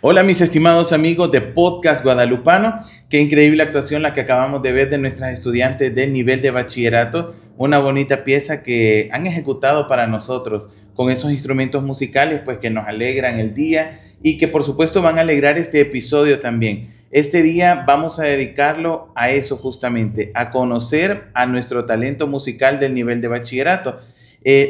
Hola mis estimados amigos de Podcast Guadalupano, qué increíble actuación la que acabamos de ver de nuestras estudiantes del nivel de bachillerato, una bonita pieza que han ejecutado para nosotros con esos instrumentos musicales pues que nos alegran el día y que por supuesto van a alegrar este episodio también. Este día vamos a dedicarlo a eso justamente, a conocer a nuestro talento musical del nivel de bachillerato.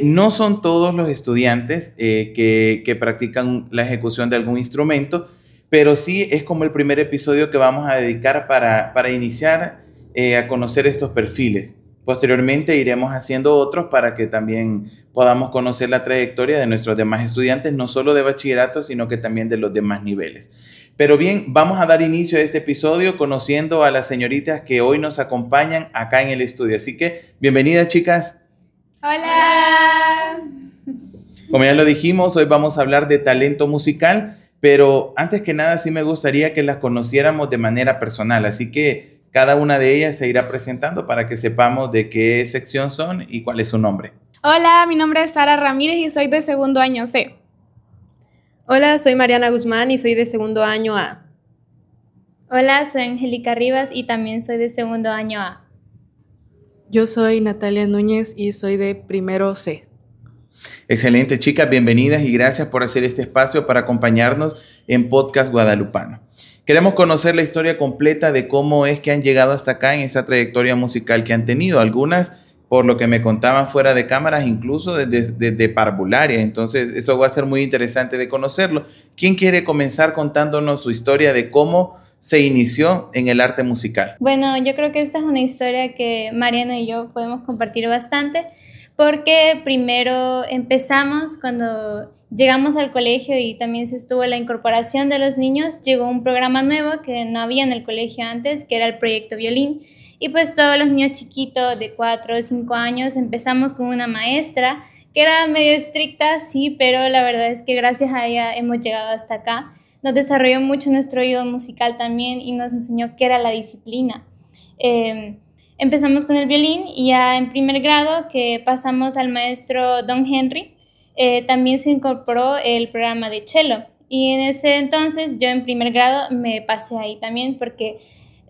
No son todos los estudiantes que practican la ejecución de algún instrumento, pero sí es como el primer episodio que vamos a dedicar para iniciar a conocer estos perfiles. Posteriormente iremos haciendo otros para que también podamos conocer la trayectoria de nuestros demás estudiantes, no solo de bachillerato, sino que también de los demás niveles. Pero bien, vamos a dar inicio a este episodio conociendo a las señoritas que hoy nos acompañan acá en el estudio. Así que, bienvenidas, chicas. ¡Hola! Como ya lo dijimos, hoy vamos a hablar de talento musical, pero antes que nada sí me gustaría que las conociéramos de manera personal, así que cada una de ellas se irá presentando para que sepamos de qué sección son y cuál es su nombre. Hola, mi nombre es Sara Ramírez y soy de segundo año C. Hola, soy Mariana Guzmán y soy de segundo año A. Hola, soy Angélica Rivas y también soy de segundo año A. Yo soy Natalia Núñez y soy de primero C. Excelente, chicas, bienvenidas y gracias por hacer este espacio para acompañarnos en Podcast Guadalupano. Queremos conocer la historia completa de cómo es que han llegado hasta acá en esa trayectoria musical que han tenido. Algunas, por lo que me contaban fuera de cámaras, incluso desde parvularia. Entonces, eso va a ser muy interesante de conocerlo. ¿Quién quiere comenzar contándonos su historia de cómo se inició en el arte musical? Bueno, yo creo que esta es una historia que Mariana y yo podemos compartir bastante, porque primero empezamos cuando llegamos al colegio y también se estuvo la incorporación de los niños. Llegó un programa nuevo que no había en el colegio antes, que era el proyecto Violín, y pues todos los niños chiquitos de 4 o 5 años empezamos con una maestra que era medio estricta, sí, pero la verdad es que gracias a ella hemos llegado hasta acá. Nos desarrolló mucho nuestro oído musical también y nos enseñó qué era la disciplina. Empezamos con el violín y ya en primer grado, que pasamos al maestro Don Henry, también se incorporó el programa de cello. Y en ese entonces yo en primer grado me pasé ahí también porque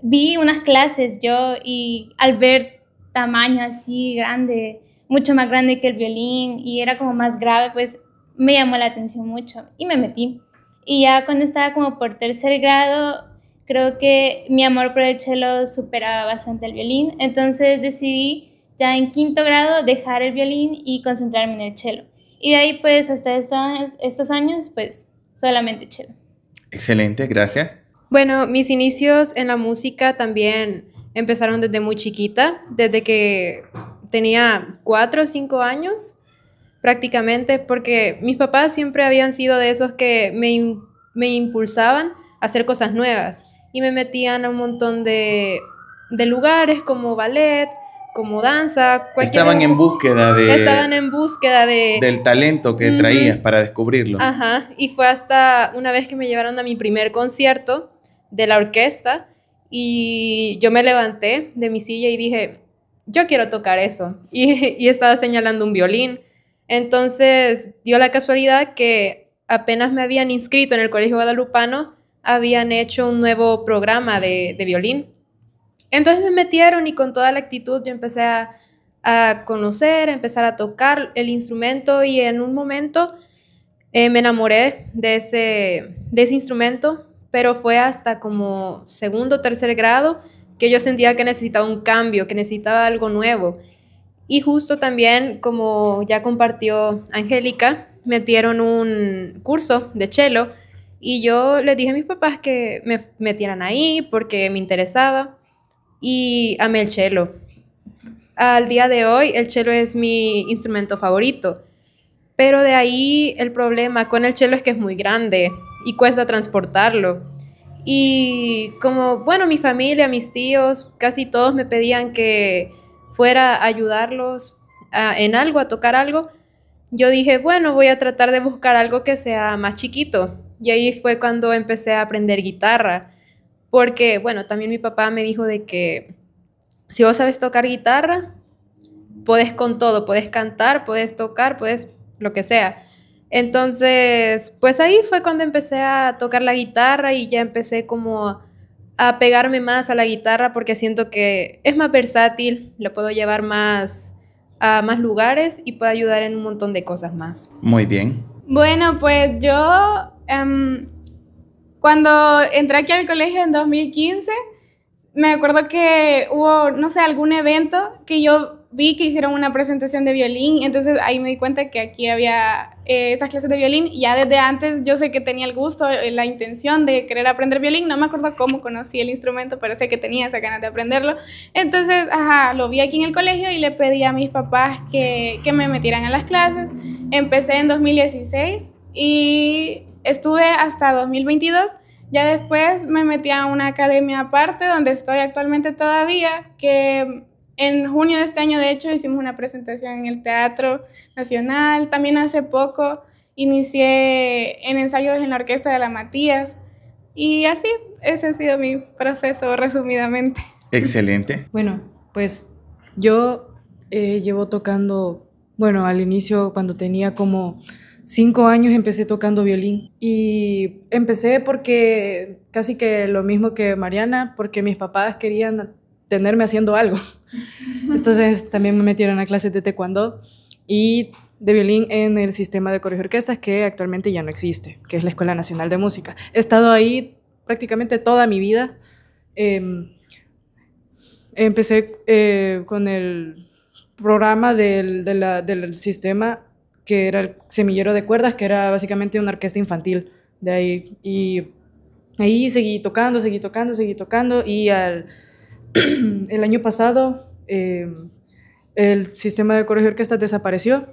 vi unas clases yo y al ver tamaño así grande, mucho más grande que el violín y era como más grave, pues me llamó la atención mucho y me metí. Y ya cuando estaba como por tercer grado, creo que mi amor por el cello superaba bastante el violín. Entonces decidí ya en quinto grado dejar el violín y concentrarme en el cello. Y de ahí pues hasta estos años pues solamente cello. Excelente, gracias. Bueno, mis inicios en la música también empezaron desde muy chiquita, desde que tenía 4 o 5 años. Prácticamente, porque mis papás siempre habían sido de esos que me impulsaban a hacer cosas nuevas y me metían a un montón de lugares como ballet, como danza. Estaban en búsqueda del talento que traías para descubrirlo. Ajá, y fue hasta una vez que me llevaron a mi primer concierto de la orquesta y yo me levanté de mi silla y dije, yo quiero tocar eso. Y estaba señalando un violín. Entonces dio la casualidad que apenas me habían inscrito en el Colegio Guadalupano, habían hecho un nuevo programa de violín. Entonces me metieron y con toda la actitud yo empecé a a conocer, a empezar a tocar el instrumento y en un momento me enamoré de ese instrumento, pero fue hasta como segundo o tercer grado que yo sentía que necesitaba un cambio, que necesitaba algo nuevo. Y justo también, como ya compartió Angélica, metieron un curso de cello y yo les dije a mis papás que me metieran ahí porque me interesaba y amé el cello. Al día de hoy, el cello es mi instrumento favorito. Pero de ahí el problema con el cello es que es muy grande y cuesta transportarlo. Y como, bueno, mi familia, mis tíos, casi todos me pedían que fuera a ayudarlos en algo, a tocar algo, yo dije, bueno, voy a tratar de buscar algo que sea más chiquito. Y ahí fue cuando empecé a aprender guitarra. Porque, bueno, también mi papá me dijo de que si vos sabes tocar guitarra, podés con todo, podés cantar, podés tocar, podés lo que sea. Entonces, pues ahí fue cuando empecé a tocar la guitarra y ya empecé como a pegarme más a la guitarra porque siento que es más versátil, lo puedo llevar más a más lugares y puede ayudar en un montón de cosas más. Muy bien. Bueno, pues yo cuando entré aquí al colegio en 2015, me acuerdo que hubo, no sé, algún evento que yo vi que hicieron una presentación de violín, entonces ahí me di cuenta que aquí había esas clases de violín y ya desde antes yo sé que tenía el gusto, la intención de querer aprender violín, no me acuerdo cómo conocí el instrumento, pero sé que tenía esa ganas de aprenderlo, entonces, lo vi aquí en el colegio y le pedí a mis papás que me metieran a las clases. Empecé en 2016 y estuve hasta 2022. Ya después me metí a una academia aparte donde estoy actualmente todavía, que en junio de este año de hecho hicimos una presentación en el Teatro Nacional. También hace poco inicié en ensayos en la orquesta de la Matías y así, ese ha sido mi proceso resumidamente. Excelente. Bueno, pues yo llevo tocando, bueno, al inicio cuando tenía como 5 años empecé tocando violín y empecé porque casi que lo mismo que Mariana, porque mis papás querían tenerme haciendo algo. Entonces también me metieron a clases de taekwondo y de violín en el sistema de coros y orquestas que actualmente ya no existe, que es la Escuela Nacional de Música. He estado ahí prácticamente toda mi vida. Empecé con el programa del sistema que era el Semillero de Cuerdas, que era básicamente una orquesta infantil de ahí. Y ahí seguí tocando y el año pasado el sistema de coros y orquestas desapareció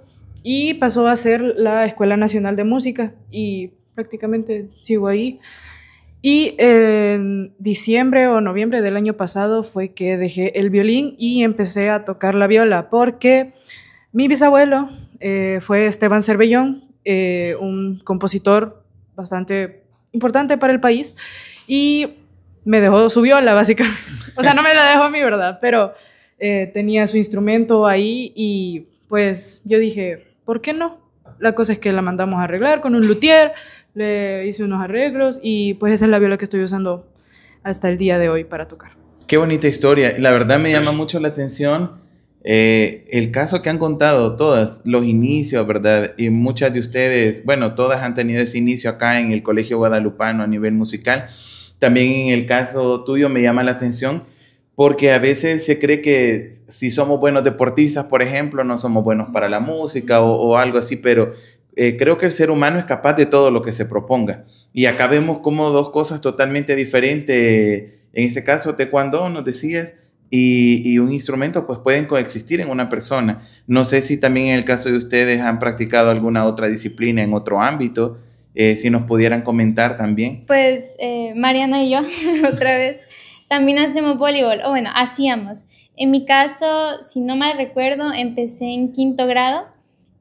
y pasó a ser la Escuela Nacional de Música y prácticamente sigo ahí. Y en diciembre o noviembre del año pasado fue que dejé el violín y empecé a tocar la viola porque mi bisabuelo fue Esteban Cervellón, un compositor bastante importante para el país y me dejó su viola básicamente. O sea, no me la dejó a mí, ¿verdad? Pero tenía su instrumento ahí y pues yo dije, ¿por qué no? La cosa es que la mandamos a arreglar con un luthier, le hice unos arreglos y pues esa es la viola que estoy usando hasta el día de hoy para tocar. Qué bonita historia. La verdad me llama mucho la atención el caso que han contado todas, los inicios, ¿verdad? Y muchas de ustedes, bueno, todas han tenido ese inicio acá en el Colegio Guadalupano a nivel musical. También en el caso tuyo me llama la atención porque a veces se cree que si somos buenos deportistas, por ejemplo, no somos buenos para la música o algo así, pero creo que el ser humano es capaz de todo lo que se proponga. Y acá vemos como dos cosas totalmente diferentes, en este caso taekwondo, nos decías, y un instrumento pues pueden coexistir en una persona. No sé si también en el caso de ustedes han practicado alguna otra disciplina en otro ámbito, si nos pudieran comentar también. Pues Mariana y yo, otra vez, también hacemos voleibol, o bueno, hacíamos. En mi caso, si no mal recuerdo, empecé en 5º grado,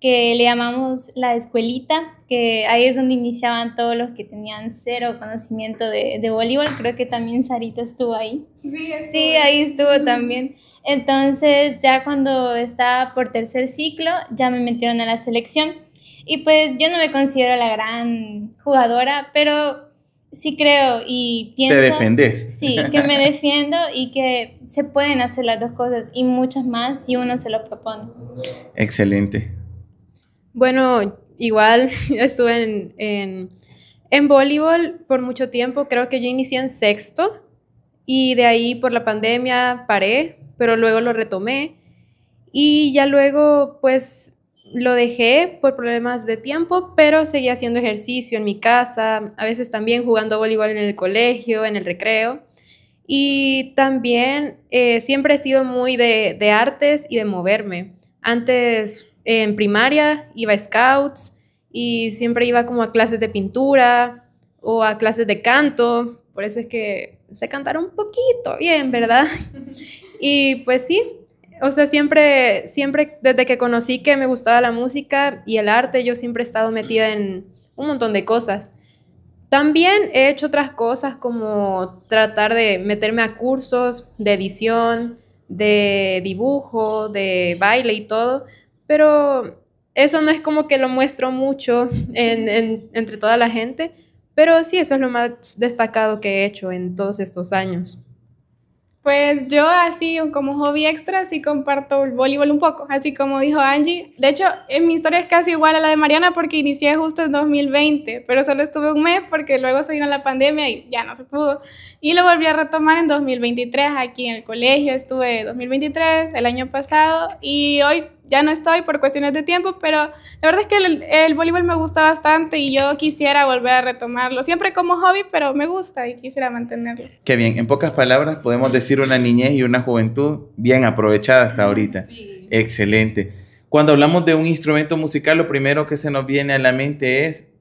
que le llamamos la escuelita, que ahí es donde iniciaban todos los que tenían cero conocimiento de voleibol. Creo que también Sarita estuvo ahí. Sí, ahí estuvo también. Entonces, ya cuando estaba por 3er ciclo, ya me metieron a la selección. Y pues yo no me considero la gran jugadora, pero sí creo y pienso... ¿Te defendés? Sí, que me defiendo y que se pueden hacer las dos cosas y muchas más si uno se lo propone. Excelente. Bueno, igual estuve en voleibol por mucho tiempo. Creo que yo inicié en sexto y de ahí por la pandemia paré, pero luego lo retomé y ya luego pues lo dejé por problemas de tiempo, pero seguía haciendo ejercicio en mi casa, a veces también jugando voleibol en el colegio, en el recreo. Y también siempre he sido muy de artes y de moverme. Antes en primaria iba a scouts y siempre iba como a clases de pintura o a clases de canto. Por eso es que sé cantar un poquito bien, ¿verdad? Y pues sí, o sea, siempre desde que conocí que me gustaba la música y el arte, yo siempre he estado metida en un montón de cosas. También he hecho otras cosas como tratar de meterme a cursos de edición, de dibujo, de baile y todo, pero eso no es como que lo muestro mucho entre toda la gente, pero sí, eso es lo más destacado que he hecho en todos estos años. Pues yo así como hobby extra sí comparto el voleibol un poco, así como dijo Angie. De hecho, en mi historia es casi igual a la de Mariana porque inicié justo en 2020, pero solo estuve un mes porque luego se vino la pandemia y ya no se pudo. Y lo volví a retomar en 2023 aquí en el colegio, estuve 2023 el año pasado y hoy ya no estoy por cuestiones de tiempo, pero la verdad es que el voleibol me gusta bastante y yo quisiera volver a retomarlo, siempre como hobby, pero me gusta y quisiera mantenerlo. Qué bien, en pocas palabras podemos decir una niñez y una juventud bien aprovechada hasta ahorita. Sí. Excelente. Cuando hablamos de un instrumento musical, lo primero que se nos viene a la mente es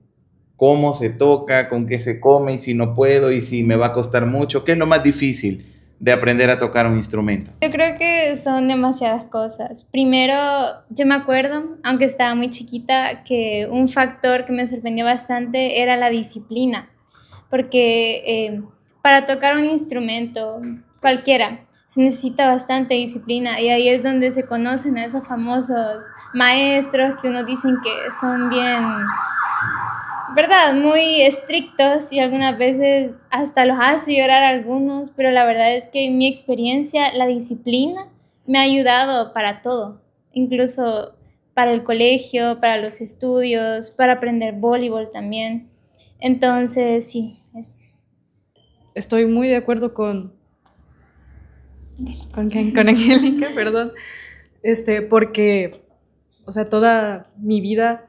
cómo se toca, con qué se come y si no puedo y si me va a costar mucho. ¿Qué es lo más difícil de aprender a tocar un instrumento? Yo creo que son demasiadas cosas. Primero, yo me acuerdo, aunque estaba muy chiquita, que un factor que me sorprendió bastante era la disciplina, porque para tocar un instrumento cualquiera se necesita bastante disciplina y ahí es donde se conocen a esos famosos maestros que uno dicen que son bien, ¿verdad? Muy estrictos y algunas veces hasta los hace llorar a algunos, pero la verdad es que en mi experiencia la disciplina me ha ayudado para todo, incluso para el colegio, para los estudios, para aprender voleibol también. Entonces, sí, eso. Estoy muy de acuerdo con Angélica, perdón, porque, o sea, toda mi vida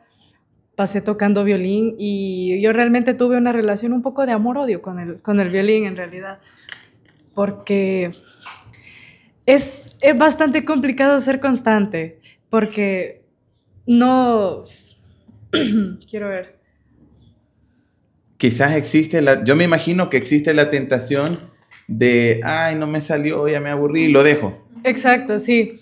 pasé tocando violín y yo realmente tuve una relación un poco de amor-odio con el violín en realidad, porque es bastante complicado ser constante, porque no... Quiero ver. Quizás existe yo me imagino que existe la tentación de, ay, no me salió, ya me aburrí, lo dejo. Exacto, sí.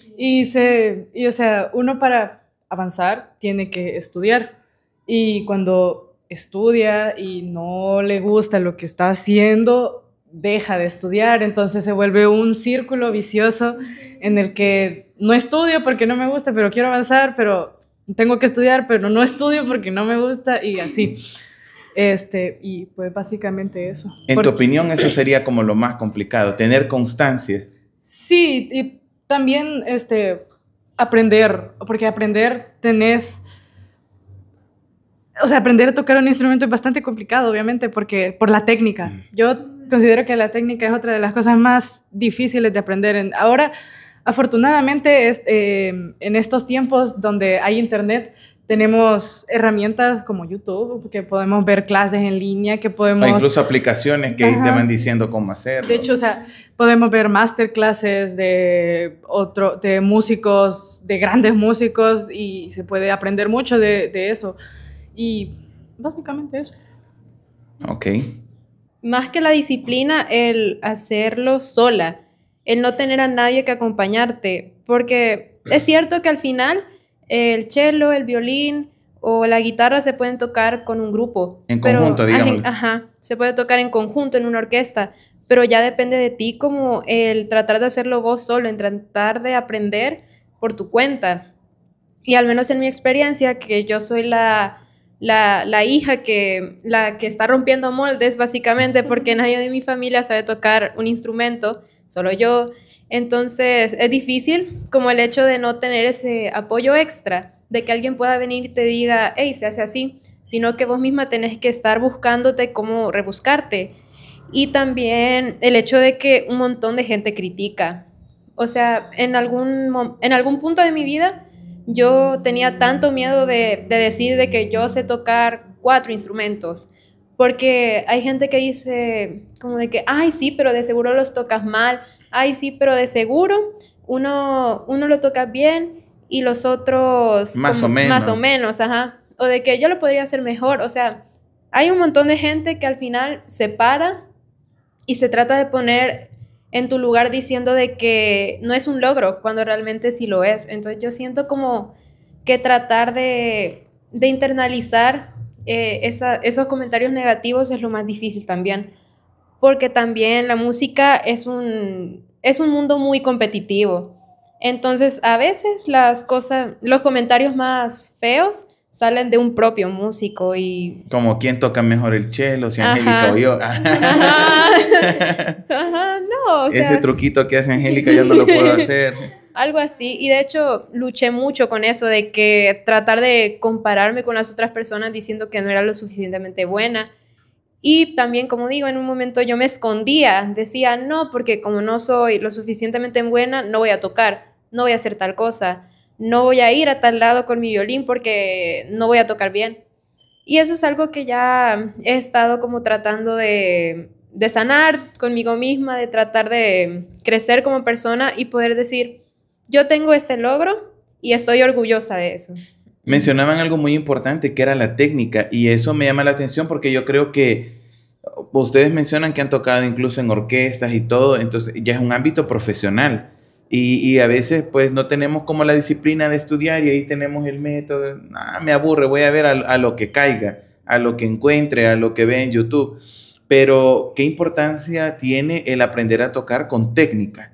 O sea, uno para avanzar tiene que estudiar. Y cuando estudia y no le gusta lo que está haciendo, deja de estudiar. Entonces se vuelve un círculo vicioso en el que no estudio porque no me gusta, pero quiero avanzar, pero tengo que estudiar, pero no estudio porque no me gusta y así. Y pues básicamente eso. En tu opinión, eso sería como lo más complicado, tener constancia. Sí, y también aprender, porque o sea, aprender a tocar un instrumento es bastante complicado, obviamente, porque por la técnica. Yo considero que la técnica es otra de las cosas más difíciles de aprender. Ahora, afortunadamente, en estos tiempos donde hay internet, tenemos herramientas como YouTube, que podemos ver clases en línea, que podemos... O incluso aplicaciones que te van diciendo cómo hacerlo. De hecho, o sea, podemos ver masterclasses de músicos, de grandes músicos, y se puede aprender mucho de eso. Y básicamente eso. Ok. Más que la disciplina, el hacerlo sola, el no tener a nadie que acompañarte, porque es cierto que al final el cello, el violín o la guitarra se pueden tocar con un grupo. En conjunto, digamos. Ajá, se puede tocar en conjunto, en una orquesta, pero ya depende de ti como el tratar de hacerlo vos solo, en tratar de aprender por tu cuenta. Y al menos en mi experiencia, que yo soy la la hija la que está rompiendo moldes, básicamente, porque nadie de mi familia sabe tocar un instrumento, solo yo. Entonces es difícil como el hecho de no tener ese apoyo extra, de que alguien pueda venir y te diga, hey, se hace así, sino que vos misma tenés que estar buscándote cómo rebuscarte. Y también el hecho de que un montón de gente critica. O sea, en algún punto de mi vida yo tenía tanto miedo de decir de que yo sé tocar 4 instrumentos, porque hay gente que dice como de que, ay, sí, pero de seguro los tocas mal, ay, sí, pero de seguro uno lo toca bien y los otros Más o menos. Más o menos, ajá. O de que yo lo podría hacer mejor. O sea, hay un montón de gente que al final se para y se trata de poner en tu lugar diciendo de que no es un logro, cuando realmente sí lo es. Entonces yo siento como que tratar de internalizar esos comentarios negativos es lo más difícil también, porque también la música es un mundo muy competitivo. Entonces a veces los comentarios más feos salen de un propio músico y... Como quién toca mejor el cello, si Ajá. Angélica o yo. Ajá. Ajá, no, o sea... Ese truquito que hace Angélica yo no lo puedo hacer. Algo así, y de hecho luché mucho con eso, de que tratar de compararme con las otras personas diciendo que no era lo suficientemente buena. Y también, como digo, en un momento yo me escondía, decía, no, porque como no soy lo suficientemente buena, no voy a tocar, no voy a hacer tal cosa, no voy a ir a tal lado con mi violín porque no voy a tocar bien. Y eso es algo que ya he estado como tratando de sanar conmigo misma, de tratar de crecer como persona y poder decir, yo tengo este logro y estoy orgullosa de eso. Mencionaban algo muy importante que era la técnica y eso me llama la atención porque yo creo que ustedes mencionan que han tocado incluso en orquestas y todo, entonces ya es un ámbito profesional y a veces pues no tenemos como la disciplina de estudiar y ahí tenemos el método, me aburre, voy a ver a lo que caiga, a lo que encuentre, a lo que vea en YouTube, pero ¿qué importancia tiene el aprender a tocar con técnica?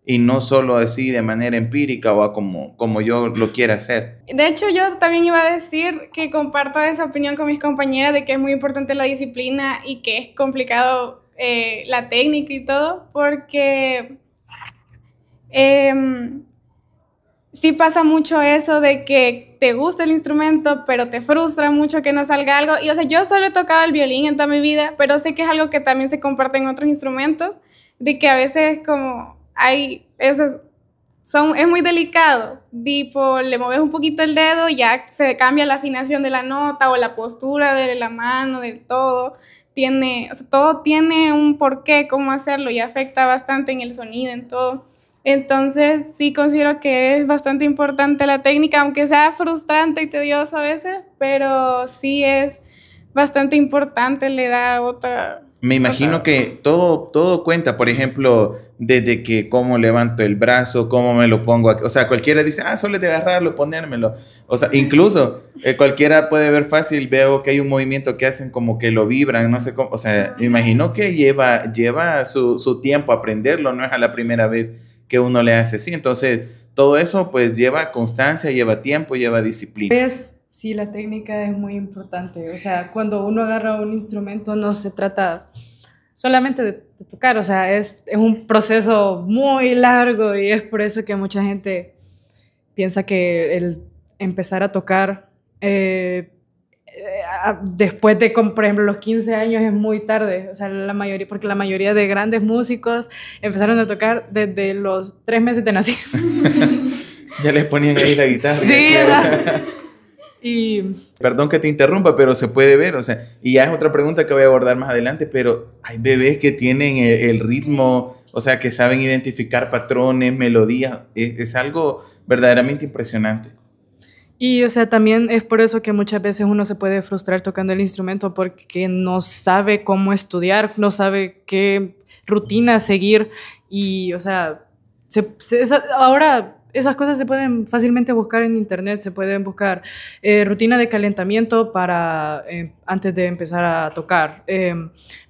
Y no solo así de manera empírica o como yo lo quiera hacer. De hecho, yo también iba a decir que comparto esa opinión con mis compañeras de que es muy importante la disciplina y que es complicado la técnica y todo, porque sí pasa mucho eso de que te gusta el instrumento, pero te frustra mucho que no salga algo. Y o sea, yo solo he tocado el violín en toda mi vida, pero sé que es algo que también se comparte en otros instrumentos, de que a veces como... es muy delicado, tipo, le mueves un poquito el dedo y ya se cambia la afinación de la nota o la postura de la mano, del todo. Todo tiene un porqué, cómo hacerlo y afecta bastante en el sonido, en todo. Entonces, sí considero que es bastante importante la técnica, aunque sea frustrante y tedioso a veces, pero sí es bastante importante, le da otra... Me imagino que todo cuenta, por ejemplo, desde que cómo levanto el brazo, cómo me lo pongo aquí. O sea, cualquiera dice, solo es de agarrarlo, ponérmelo. O sea, incluso cualquiera puede ver fácil, veo que hay un movimiento que hacen como que lo vibran, no sé cómo. O sea, me imagino que lleva su tiempo aprenderlo, no es a la primera vez que uno le hace así. Entonces, todo eso pues lleva constancia, lleva tiempo, lleva disciplina. Sí, la técnica es muy importante. O sea, cuando uno agarra un instrumento no se trata solamente de tocar, o sea, es un proceso muy largo y es por eso que mucha gente piensa que el empezar a tocar después de, como por ejemplo, los 15 años es muy tarde. O sea, porque la mayoría de grandes músicos empezaron a tocar desde los 3 meses de nacido. Ya les ponían ahí la guitarra. Sí, y perdón que te interrumpa, pero se puede ver, o sea, y ya es otra pregunta que voy a abordar más adelante, pero hay bebés que tienen el ritmo, o sea, que saben identificar patrones, melodías, es algo verdaderamente impresionante. Y, o sea, también es por eso que muchas veces uno se puede frustrar tocando el instrumento porque no sabe cómo estudiar, no sabe qué rutina seguir y, o sea, ahora esas cosas se pueden fácilmente buscar en internet, se pueden buscar rutina de calentamiento para antes de empezar a tocar,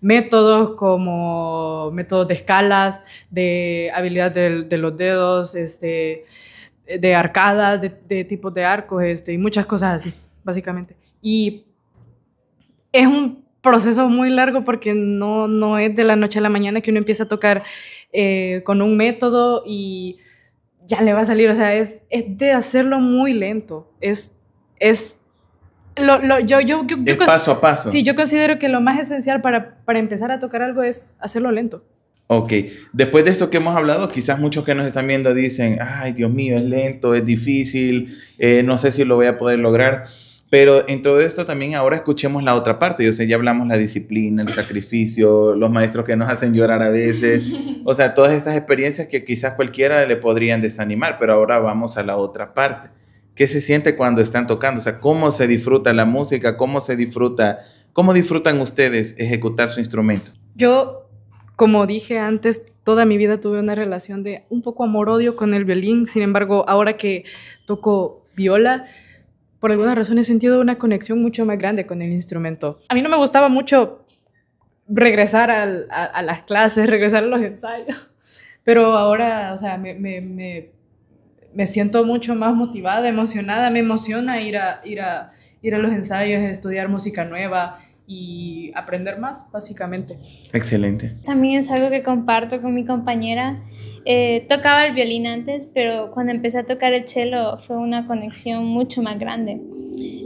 métodos como métodos de escalas, de habilidad de los dedos, de arcadas, de tipos de arcos, y muchas cosas así, básicamente. Y es un proceso muy largo porque no es de la noche a la mañana que uno empieza a tocar con un método y ya le va a salir, o sea, es de hacerlo muy lento, es paso a paso. Sí, yo considero que lo más esencial para empezar a tocar algo es hacerlo lento. Ok, después de esto que hemos hablado, quizás muchos que nos están viendo dicen, ay, Dios mío, es lento, es difícil, no sé si lo voy a poder lograr, pero en todo esto también ahora escuchemos la otra parte. Yo sé, ya hablamos la disciplina, el sacrificio, los maestros que nos hacen llorar a veces, o sea, todas estas experiencias que quizás cualquiera le podrían desanimar, pero ahora vamos a la otra parte. ¿Qué se siente cuando están tocando? O sea, ¿cómo se disfruta la música? ¿Cómo disfrutan ustedes ejecutar su instrumento? Yo, como dije antes, toda mi vida tuve una relación de un poco amor-odio con el violín. Sin embargo, ahora que toco viola, por alguna razón he sentido una conexión mucho más grande con el instrumento. A mí no me gustaba mucho regresar a las clases, regresar a los ensayos, pero ahora, o sea, me siento mucho más motivada, emocionada. Me emociona ir a los ensayos, estudiar música nueva y aprender más, básicamente. Excelente. También es algo que comparto con mi compañera. Tocaba el violín antes, pero cuando empecé a tocar el cello fue una conexión mucho más grande.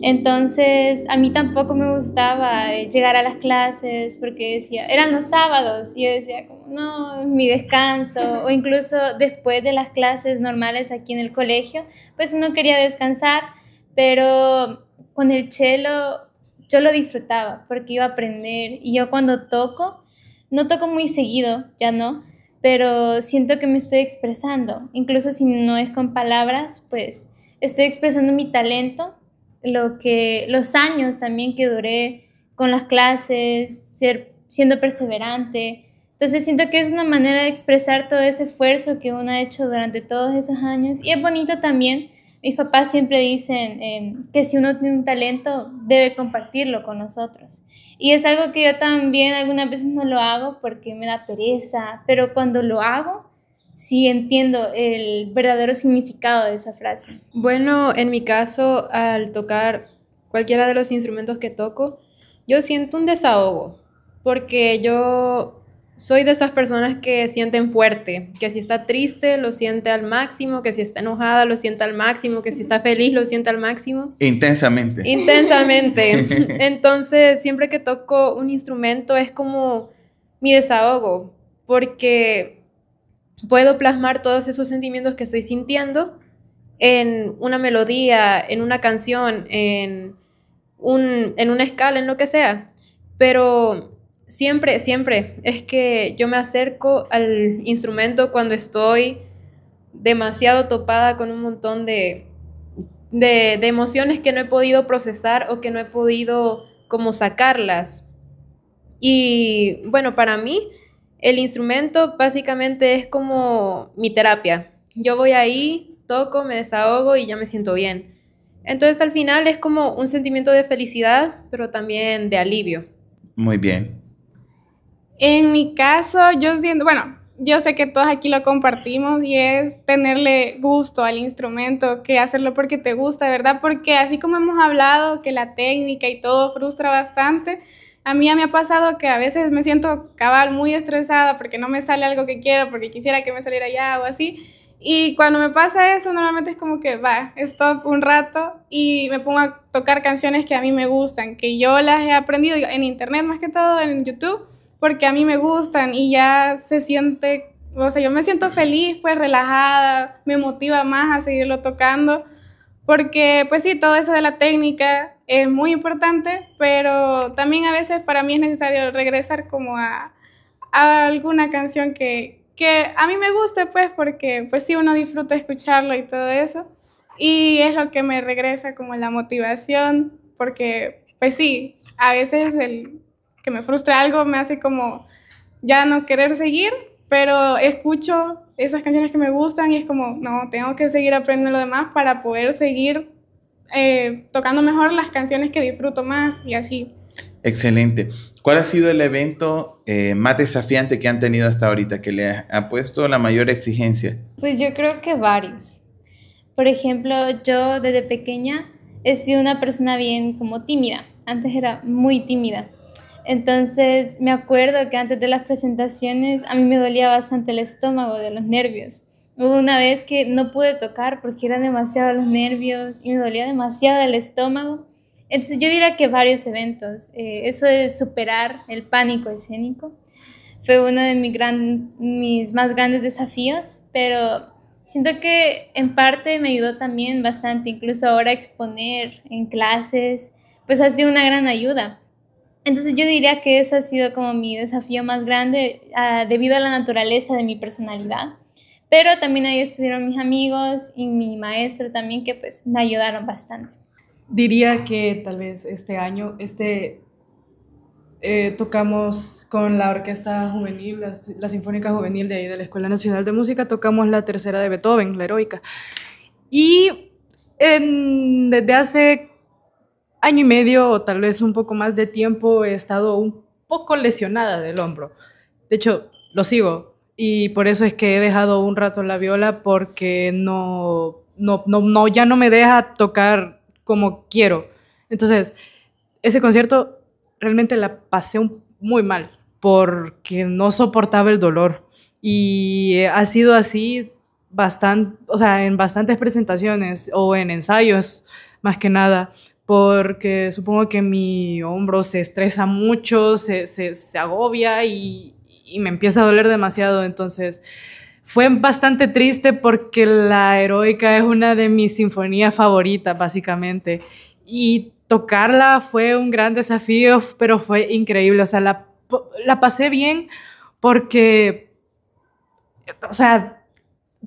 Entonces, a mí tampoco me gustaba llegar a las clases porque decía, eran los sábados, y yo decía, como, no, mi descanso, o incluso después de las clases normales aquí en el colegio, pues uno quería descansar, pero con el cello yo lo disfrutaba porque iba a aprender, y yo cuando toco, no toco muy seguido, ya no, pero siento que me estoy expresando, incluso si no es con palabras, pues estoy expresando mi talento, los años también que duré con las clases, siendo perseverante. Entonces siento que es una manera de expresar todo ese esfuerzo que uno ha hecho durante todos esos años, y es bonito también. Mis papás siempre dicen que si uno tiene un talento, debe compartirlo con nosotros. Y es algo que yo también algunas veces no lo hago porque me da pereza, pero cuando lo hago, sí entiendo el verdadero significado de esa frase. Bueno, en mi caso, al tocar cualquiera de los instrumentos que toco, yo siento un desahogo, porque yo soy de esas personas que sienten fuerte, que si está triste lo siente al máximo, que si está enojada lo siente al máximo, que si está feliz lo siente al máximo. Intensamente. Intensamente. Entonces, siempre que toco un instrumento es como mi desahogo, porque puedo plasmar todos esos sentimientos que estoy sintiendo en una melodía, en una canción, en una escala, en lo que sea. Pero siempre es que yo me acerco al instrumento cuando estoy demasiado topada con un montón de emociones que no he podido procesar o que no he podido como sacarlas. Y bueno, para mí el instrumento básicamente es como mi terapia. Yo voy ahí, toco, me desahogo y ya me siento bien. Entonces al final es como un sentimiento de felicidad, pero también de alivio. Muy bien. En mi caso, yo siento, bueno, yo sé que todos aquí lo compartimos, y es tenerle gusto al instrumento, que hacerlo porque te gusta, ¿verdad? Porque así como hemos hablado que la técnica y todo frustra bastante, a mí ya me ha pasado que a veces me siento cabal muy estresada porque no me sale algo que quiero, porque quisiera que me saliera ya o así. Y cuando me pasa eso, normalmente es como que va, stop un rato y me pongo a tocar canciones que a mí me gustan, que yo las he aprendido en internet más que todo, en YouTube, porque a mí me gustan, y ya se siente, o sea, yo me siento feliz, pues relajada, me motiva más a seguirlo tocando, porque pues sí, todo eso de la técnica es muy importante, pero también a veces para mí es necesario regresar como a alguna canción que a mí me guste, pues, porque pues sí, uno disfruta escucharlo y todo eso, y es lo que me regresa como la motivación, porque pues sí, a veces el que me frustra algo me hace como ya no querer seguir, pero escucho esas canciones que me gustan y es como, no, tengo que seguir aprendiendo lo demás para poder seguir tocando mejor las canciones que disfruto más y así. Excelente. ¿Cuál ha sido el evento más desafiante que han tenido hasta ahorita, que le ha puesto la mayor exigencia? Pues yo creo que varios. Por ejemplo, yo desde pequeña he sido una persona bien como tímida. Antes era muy tímida. Entonces me acuerdo que antes de las presentaciones a mí me dolía bastante el estómago de los nervios. Hubo una vez que no pude tocar porque eran demasiado los nervios y me dolía demasiado el estómago. Entonces yo diría que varios eventos. Eso de superar el pánico escénico fue uno de mis más grandes desafíos, pero siento que en parte me ayudó también bastante. Incluso ahora exponer en clases, pues ha sido una gran ayuda. Entonces yo diría que ese ha sido como mi desafío más grande debido a la naturaleza de mi personalidad. Pero también ahí estuvieron mis amigos y mi maestro también que pues me ayudaron bastante. Diría que tal vez este año tocamos con la orquesta juvenil, la Sinfónica Juvenil de ahí de la Escuela Nacional de Música, tocamos la tercera de Beethoven, la Heroica. Y desde hace año y medio o tal vez un poco más de tiempo he estado un poco lesionada del hombro. De hecho, lo sigo y por eso es que he dejado un rato la viola porque ya no me deja tocar como quiero. Entonces, ese concierto realmente la pasé muy mal porque no soportaba el dolor y ha sido así bastante, o sea, en bastantes presentaciones o en ensayos más que nada, porque supongo que mi hombro se estresa mucho, se agobia y me empieza a doler demasiado. Entonces fue bastante triste porque la Heroica es una de mis sinfonías favoritas básicamente y tocarla fue un gran desafío, pero fue increíble. O sea, la pasé bien porque, o sea,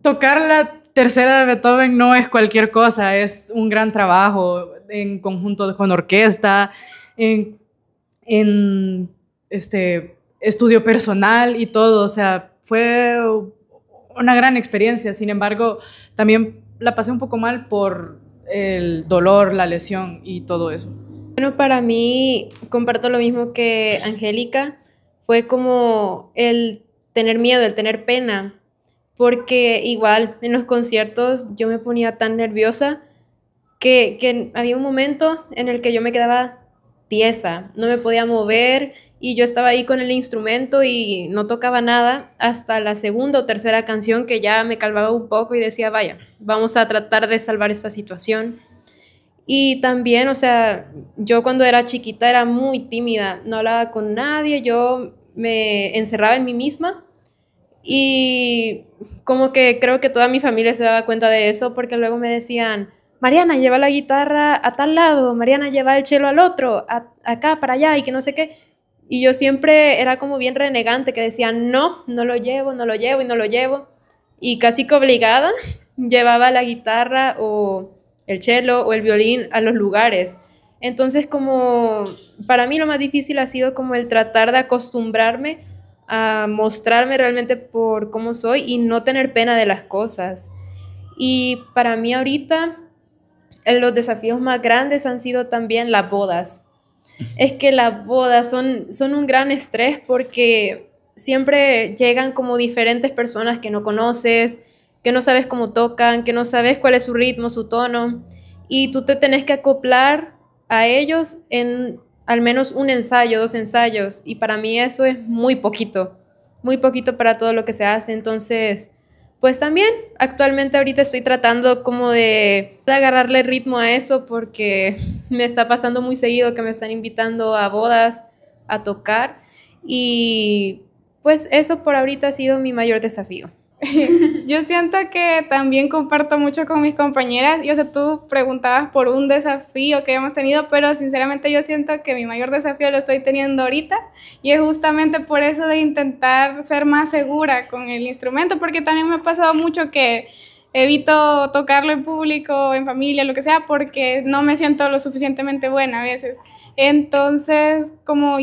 tocar la tercera de Beethoven no es cualquier cosa, es un gran trabajo en conjunto con orquesta, en estudio personal y todo. O sea, fue una gran experiencia. Sin embargo, también la pasé un poco mal por el dolor, la lesión y todo eso. Bueno, para mí, comparto lo mismo que Angélica, fue como el tener miedo, el tener pena, porque igual en los conciertos yo me ponía tan nerviosa que había un momento en el que yo me quedaba tiesa, no me podía mover y yo estaba ahí con el instrumento y no tocaba nada hasta la segunda o tercera canción que ya me calmaba un poco y decía, vaya, vamos a tratar de salvar esta situación. Y también, o sea, yo cuando era chiquita era muy tímida, no hablaba con nadie, yo me encerraba en mí misma y como que creo que toda mi familia se daba cuenta de eso porque luego me decían, Mariana, lleva la guitarra a tal lado, Mariana, lleva el cello al otro, acá, para allá y que no sé qué. Y yo siempre era como bien renegante que decía, no lo llevo y no lo llevo. Y casi que obligada llevaba la guitarra o el cello o el violín a los lugares. Entonces como para mí lo más difícil ha sido como el tratar de acostumbrarme a mostrarme realmente por cómo soy y no tener pena de las cosas. Y para mí ahorita los desafíos más grandes han sido también las bodas. Es que las bodas son un gran estrés porque siempre llegan como diferentes personas que no conoces, que no sabes cómo tocan, que no sabes cuál es su ritmo, su tono, y tú te tenés que acoplar a ellos en al menos un ensayo, 2 ensayos, y para mí eso es muy poquito para todo lo que se hace. Entonces, pues también actualmente ahorita estoy tratando como de agarrarle ritmo a eso porque me está pasando muy seguido que me están invitando a bodas a tocar y pues eso por ahorita ha sido mi mayor desafío. Yo siento que también comparto mucho con mis compañeras y, o sea, tú preguntabas por un desafío que hemos tenido, pero sinceramente yo siento que mi mayor desafío lo estoy teniendo ahorita y es justamente por eso de intentar ser más segura con el instrumento, porque también me ha pasado mucho que evito tocarlo en público, en familia, lo que sea, porque no me siento lo suficientemente buena a veces. Entonces, como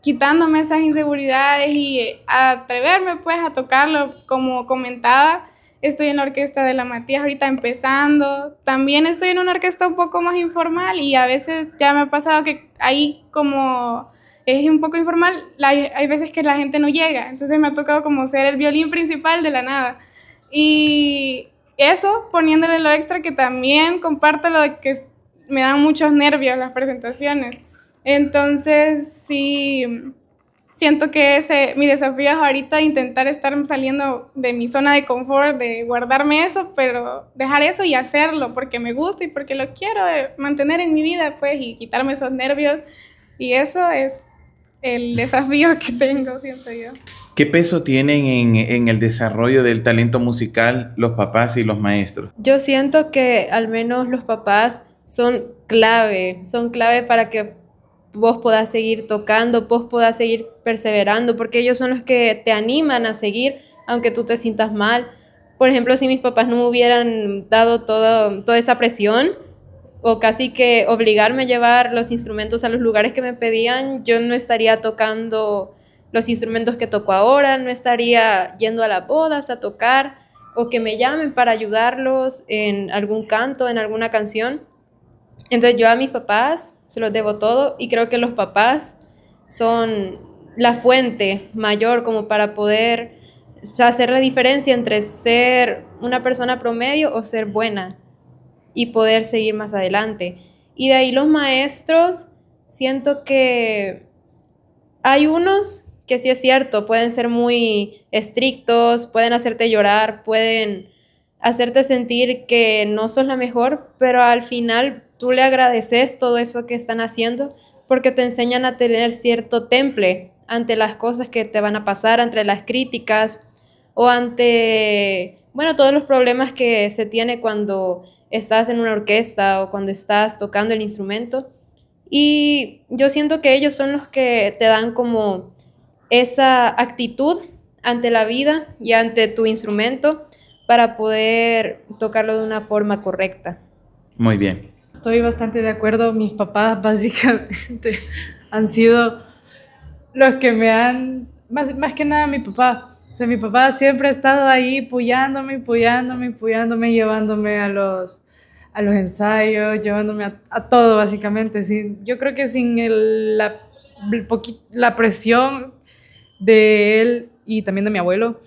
quitándome esas inseguridades y atreverme pues a tocarlo, como comentaba, estoy en la orquesta de la Matías ahorita empezando, también estoy en una orquesta un poco más informal y a veces ya me ha pasado que ahí como es un poco informal, hay veces que la gente no llega, entonces me ha tocado como ser el violín principal de la nada y eso poniéndole lo extra que también comparto lo de que me dan muchos nervios las presentaciones. Entonces, sí, siento que mi desafío es ahorita intentar estar saliendo de mi zona de confort, de guardarme eso, pero dejar eso y hacerlo porque me gusta y porque lo quiero mantener en mi vida, pues, y quitarme esos nervios. Y eso es el desafío que tengo, siento yo. ¿Qué peso tienen en el desarrollo del talento musical los papás y los maestros? Yo siento que al menos los papás son clave para que vos podás seguir tocando, vos podás seguir perseverando, porque ellos son los que te animan a seguir, aunque tú te sientas mal. Por ejemplo, si mis papás no me hubieran dado toda esa presión, o casi que obligarme a llevar los instrumentos a los lugares que me pedían, yo no estaría tocando los instrumentos que toco ahora, no estaría yendo a las bodas a tocar, o que me llamen para ayudarlos en algún canto, en alguna canción. Entonces yo a mis papás se los debo todo, y creo que los papás son la fuente mayor como para poder hacer la diferencia entre ser una persona promedio o ser buena y poder seguir más adelante. Y de ahí los maestros, siento que hay unos que sí es cierto, pueden ser muy estrictos, pueden hacerte llorar, pueden hacerte sentir que no sos la mejor, pero al final tú le agradeces todo eso que están haciendo porque te enseñan a tener cierto temple ante las cosas que te van a pasar, ante las críticas o ante, bueno, todos los problemas que se tiene cuando estás en una orquesta o cuando estás tocando el instrumento. Y yo siento que ellos son los que te dan como esa actitud ante la vida y ante tu instrumento para poder tocarlo de una forma correcta. Muy bien. Estoy bastante de acuerdo. Mis papás básicamente han sido los que me han, más que nada mi papá. O sea, mi papá siempre ha estado ahí apoyándome, llevándome a los ensayos, llevándome a todo básicamente. Yo creo que sin la presión de él y también de mi abuelo,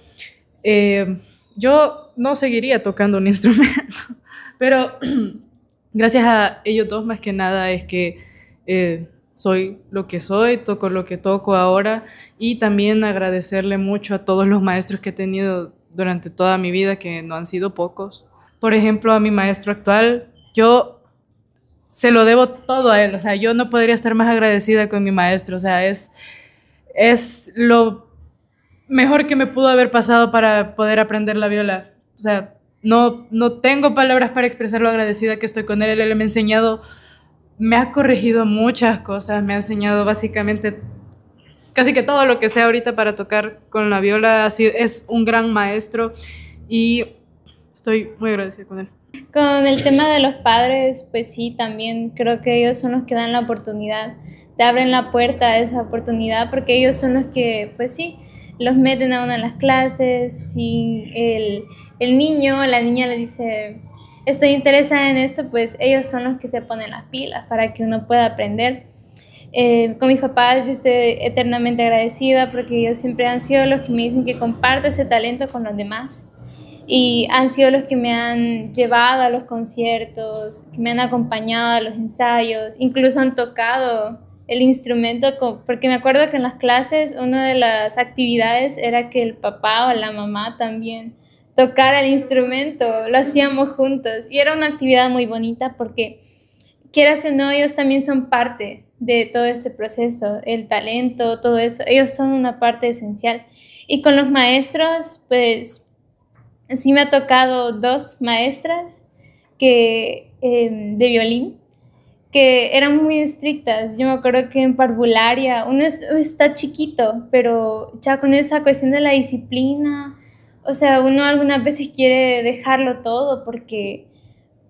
yo no seguiría tocando un instrumento, pero gracias a ellos dos más que nada es que soy lo que soy, toco lo que toco ahora, y también agradecerle mucho a todos los maestros que he tenido durante toda mi vida, que no han sido pocos. Por ejemplo, a mi maestro actual, yo se lo debo todo a él. O sea, yo no podría estar más agradecida con mi maestro. O sea, es lo mejor que me pudo haber pasado para poder aprender la viola. O sea, no tengo palabras para expresar lo agradecida que estoy con él. Él me ha enseñado, me ha corregido muchas cosas, me ha enseñado básicamente casi que todo lo que sé ahorita para tocar con la viola. Es un gran maestro y estoy muy agradecida con él. Con el tema de los padres, pues sí, también creo que ellos son los que dan la oportunidad, te abren la puerta a esa oportunidad, porque ellos son los que, pues sí, los meten a una en las clases. Si el niño o la niña le dice, estoy interesada en esto, pues ellos son los que se ponen las pilas para que uno pueda aprender. Con mis papás yo estoy eternamente agradecida porque ellos siempre han sido los que me dicen que comparto ese talento con los demás. Y han sido los que me han llevado a los conciertos, que me han acompañado a los ensayos, incluso han tocado el instrumento, porque me acuerdo que en las clases una de las actividades era que el papá o la mamá también tocara el instrumento, lo hacíamos juntos y era una actividad muy bonita porque, quieras o no, ellos también son parte de todo este proceso, el talento, todo eso, ellos son una parte esencial. Y con los maestros, pues sí me ha tocado 2 maestras de violín que eran muy estrictas. Yo me acuerdo que en parvularia uno está chiquito, pero ya con esa cuestión de la disciplina, o sea, uno algunas veces quiere dejarlo todo porque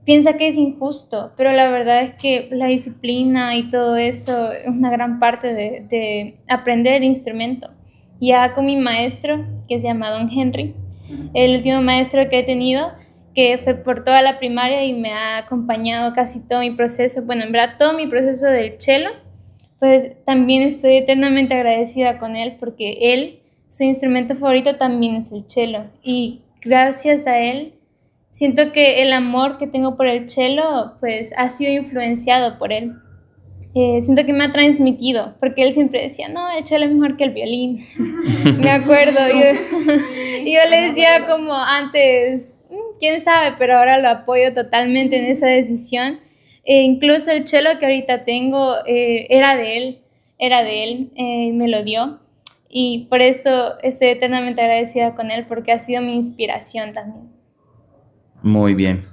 piensa que es injusto, pero la verdad es que la disciplina y todo eso es una gran parte de aprender el instrumento. Ya con mi maestro, que se llama Don Henry, el último maestro que he tenido, que fue por toda la primaria y me ha acompañado casi todo mi proceso, bueno, en verdad todo mi proceso del cello, pues también estoy eternamente agradecida con él porque su instrumento favorito también es el cello, y gracias a él siento que el amor que tengo por el cello, pues ha sido influenciado por él. Siento que me ha transmitido, porque él siempre decía, no, el cello es mejor que el violín. Me acuerdo, yo le decía como antes, quién sabe, pero ahora lo apoyo totalmente en esa decisión. Incluso el cello que ahorita tengo era de él, me lo dio. Y por eso estoy eternamente agradecida con él, porque ha sido mi inspiración también. Muy bien.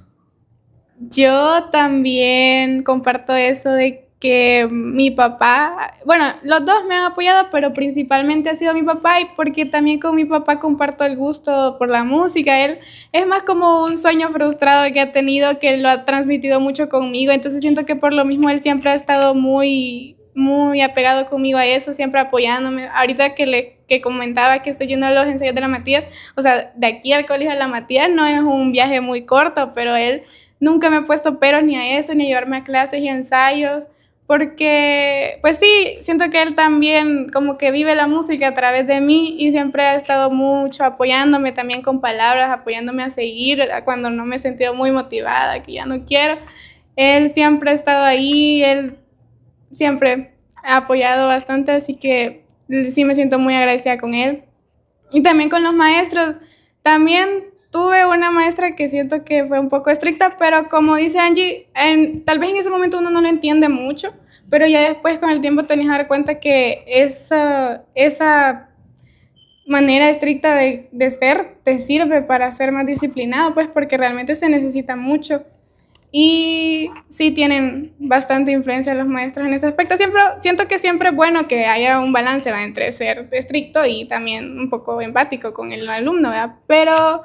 Yo también comparto eso de que mi papá, bueno, los dos me han apoyado, pero principalmente ha sido mi papá, y porque también con mi papá comparto el gusto por la música. Él es más como un sueño frustrado que ha tenido, que lo ha transmitido mucho conmigo, entonces siento que por lo mismo él siempre ha estado muy apegado conmigo a eso, siempre apoyándome. Ahorita que comentaba que estoy yendo a los ensayos de la Matías, o sea, de aquí al colegio de la Matías no es un viaje muy corto, pero él nunca me ha puesto peros ni a eso, ni a llevarme a clases y ensayos, porque, pues sí, siento que él también como que vive la música a través de mí y siempre ha estado mucho apoyándome también con palabras, apoyándome a seguir cuando no me he sentido muy motivada, que ya no quiero. Él siempre ha estado ahí, él siempre ha apoyado bastante, así que sí me siento muy agradecida con él. Y también con los maestros, también tuve una maestra que siento que fue un poco estricta, pero como dice Angie, tal vez en ese momento uno no lo entiende mucho, pero ya después con el tiempo te vas a dar cuenta que esa manera estricta de ser te sirve para ser más disciplinado, pues porque realmente se necesita mucho. Y sí tienen bastante influencia los maestros en ese aspecto. Siento que siempre es bueno que haya un balance, ¿va?, entre ser estricto y también un poco empático con el alumno, ¿verdad? Pero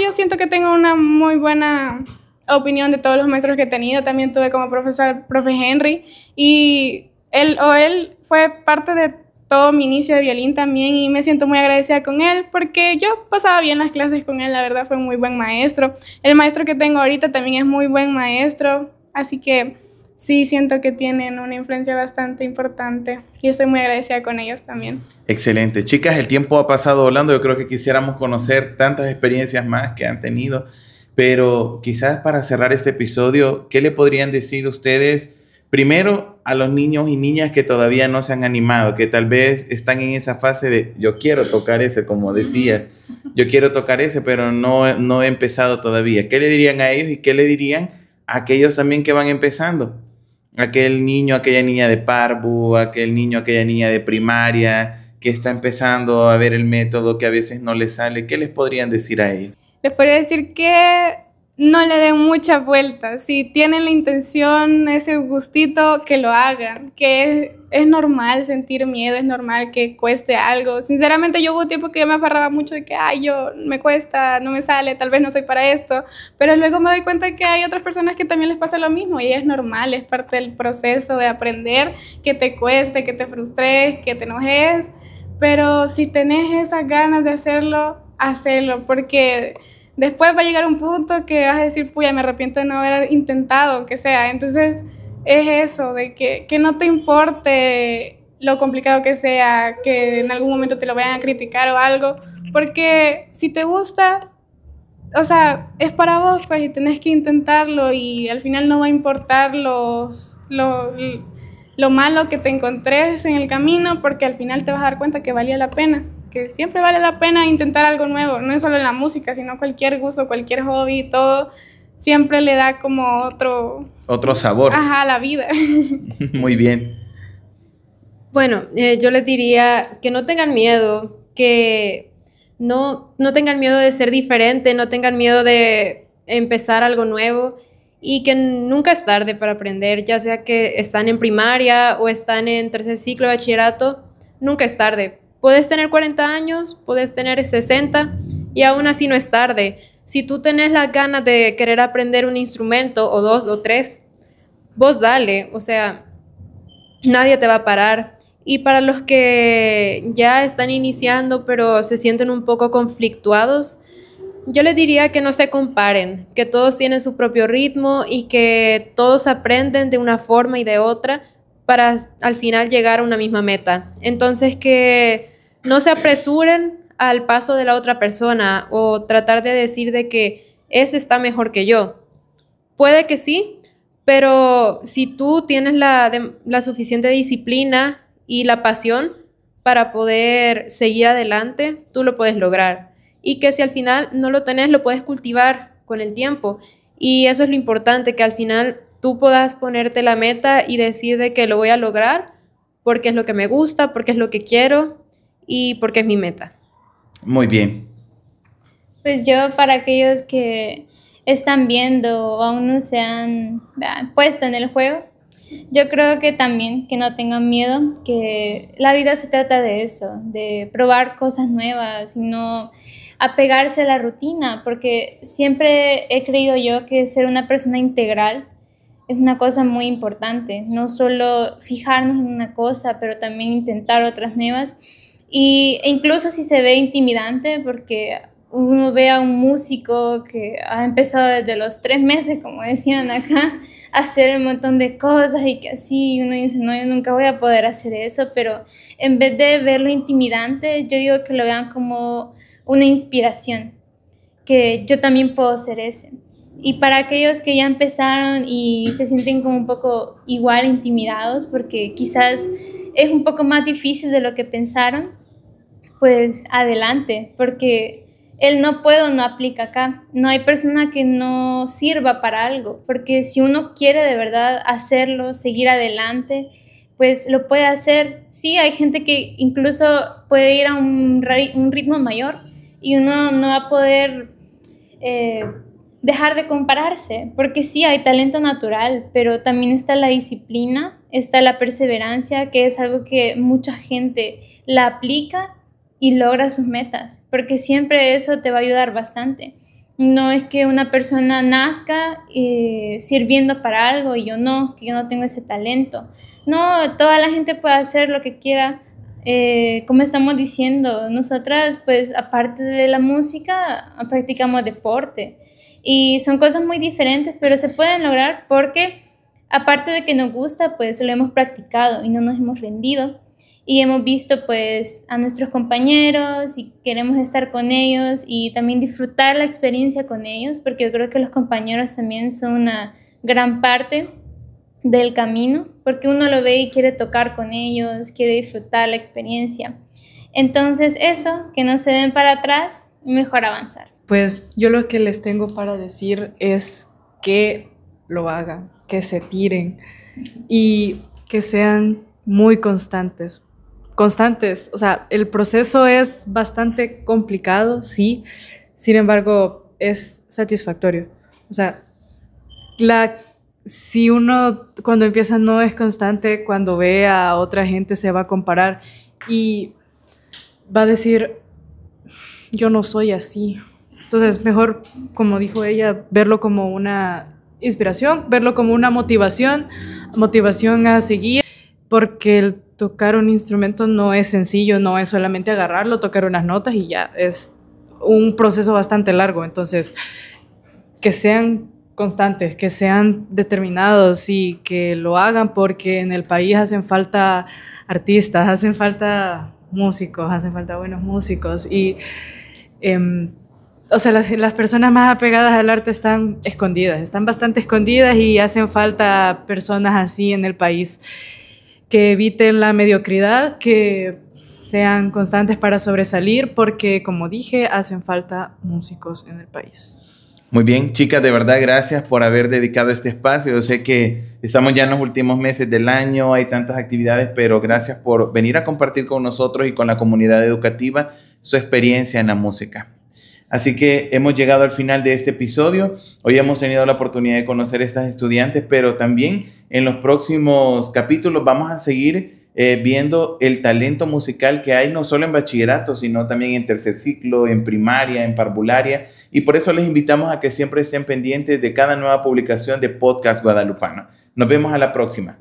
yo siento que tengo una muy buena opinión de todos los maestros que he tenido. También tuve como profesor profe Henry, y él fue parte de todo mi inicio de violín también, y me siento muy agradecida con él porque yo pasaba bien las clases con él. La verdad, fue un muy buen maestro. El maestro que tengo ahorita también es muy buen maestro, así que sí siento que tienen una influencia bastante importante y estoy muy agradecida con ellos también. Excelente. Chicas, el tiempo ha pasado volando. Yo creo que quisiéramos conocer tantas experiencias más que han tenido, pero quizás para cerrar este episodio, ¿qué le podrían decir ustedes primero a los niños y niñas que todavía no se han animado, que tal vez están en esa fase de yo quiero tocar ese, como decías, yo quiero tocar ese, pero no he empezado todavía? ¿Qué le dirían a ellos y qué le dirían a aquellos también que van empezando? Aquel niño, aquella niña de parvu, aquel niño, aquella niña de primaria que está empezando a ver el método, que a veces no le sale. ¿Qué les podrían decir a ellos? Les podría decir que no le den muchas vueltas. Si tienen la intención, ese gustito, que lo hagan. Que es normal sentir miedo, es normal que cueste algo. Sinceramente, yo hubo un tiempo que yo me aferraba mucho de que, yo me cuesta, no me sale, tal vez no soy para esto. Pero luego me doy cuenta de que hay otras personas que también les pasa lo mismo, y es normal, es parte del proceso de aprender, que te cueste, que te frustres, que te enojes. Pero si tenés esas ganas de hacerlo, hacelo, porque después va a llegar un punto que vas a decir, puya, me arrepiento de no haber intentado, aunque sea. Entonces, es eso, de que no te importe lo complicado que sea, que en algún momento te lo vayan a criticar o algo, porque si te gusta, o sea, es para vos, pues, y tenés que intentarlo, y al final no va a importar lo malo que te encontres en el camino, porque al final te vas a dar cuenta que valía la pena. Que siempre vale la pena intentar algo nuevo, no es solo en la música, sino cualquier gusto, cualquier hobby, todo siempre le da como otro sabor. A la vida. Muy bien. Bueno, yo les diría que no tengan miedo, que no tengan miedo de ser diferente, no tengan miedo de empezar algo nuevo, y que nunca es tarde para aprender, ya sea que están en primaria o están en tercer ciclo de bachillerato, nunca es tarde. Puedes tener 40 años, puedes tener 60 y aún así no es tarde. Si tú tenés las ganas de querer aprender un instrumento o 2 o 3, vos dale, o sea, nadie te va a parar. Y para los que ya están iniciando pero se sienten un poco conflictuados, yo les diría que no se comparen, que todos tienen su propio ritmo y que todos aprenden de una forma y de otra para al final llegar a una misma meta. Entonces, que no se apresuren al paso de la otra persona o tratar de decir de que ese está mejor que yo. Puede que sí, pero si tú tienes la suficiente disciplina y la pasión para poder seguir adelante, tú lo puedes lograr. Y que si al final no lo tenés, lo puedes cultivar con el tiempo. Y eso es lo importante, que al final tú puedas ponerte la meta y decir de que lo voy a lograr porque es lo que me gusta, porque es lo que quiero y porque es mi meta. Muy bien. Pues yo, para aquellos que están viendo o aún no se han puesto en el juego, yo creo que también que no tengan miedo, que la vida se trata de eso, de probar cosas nuevas y no apegarse a la rutina, porque siempre he creído yo que ser una persona integral es una cosa muy importante, no solo fijarnos en una cosa, pero también intentar otras nuevas. E incluso si se ve intimidante, porque uno ve a un músico que ha empezado desde los 3 meses, como decían acá, a hacer un montón de cosas y que así uno dice, no, yo nunca voy a poder hacer eso, pero en vez de verlo intimidante, yo digo que lo vean como una inspiración, que yo también puedo ser ese. Y para aquellos que ya empezaron y se sienten como un poco igual intimidados, porque quizás es un poco más difícil de lo que pensaron, pues adelante, porque el no puedo no aplica acá. No hay persona que no sirva para algo, porque si uno quiere de verdad hacerlo, seguir adelante, pues lo puede hacer. Sí, hay gente que incluso puede ir a un ritmo mayor y uno no va a poder dejar de compararse, porque sí, hay talento natural, pero también está la disciplina, está la perseverancia, que es algo que mucha gente la aplica y logra sus metas, porque siempre eso te va a ayudar bastante. No es que una persona nazca sirviendo para algo y yo no, que yo no tengo ese talento. No, toda la gente puede hacer lo que quiera. Como estamos diciendo, nosotras pues aparte de la música practicamos deporte y son cosas muy diferentes, pero se pueden lograr porque aparte de que nos gusta, pues lo hemos practicado y no nos hemos rendido. Y hemos visto pues a nuestros compañeros y queremos estar con ellos y también disfrutar la experiencia con ellos, porque yo creo que los compañeros también son una gran parte del camino, porque uno lo ve y quiere tocar con ellos, quiere disfrutar la experiencia. Entonces eso, que no se den para atrás, mejor avanzar. Pues yo lo que les tengo para decir es que lo hagan, que se tiren y que sean muy constantes. Constantes, o sea, el proceso es bastante complicado, sí, sin embargo, es satisfactorio. O sea, si uno cuando empieza no es constante, cuando ve a otra gente se va a comparar y va a decir, yo no soy así. Entonces, mejor, como dijo ella, verlo como una inspiración, verlo como una motivación a seguir, porque el tocar un instrumento no es sencillo, no es solamente agarrarlo, tocar unas notas y ya, es un proceso bastante largo. Entonces, que sean constantes, que sean determinados y que lo hagan, porque en el país hacen falta artistas, hacen falta músicos, hacen falta buenos músicos y o sea, las personas más apegadas al arte están escondidas, están bastante escondidas y hacen falta personas así en el país que eviten la mediocridad, que sean constantes para sobresalir, porque, como dije, hacen falta músicos en el país. Muy bien, chicas, de verdad, gracias por haber dedicado este espacio. Yo sé que estamos ya en los últimos meses del año, hay tantas actividades, pero gracias por venir a compartir con nosotros y con la comunidad educativa su experiencia en la música. Así que hemos llegado al final de este episodio. Hoy hemos tenido la oportunidad de conocer a estas estudiantes, pero también en los próximos capítulos vamos a seguir viendo el talento musical que hay no solo en bachillerato, sino también en tercer ciclo, en primaria, en parvularia. Y por eso les invitamos a que siempre estén pendientes de cada nueva publicación de Podcast Guadalupano. Nos vemos a la próxima.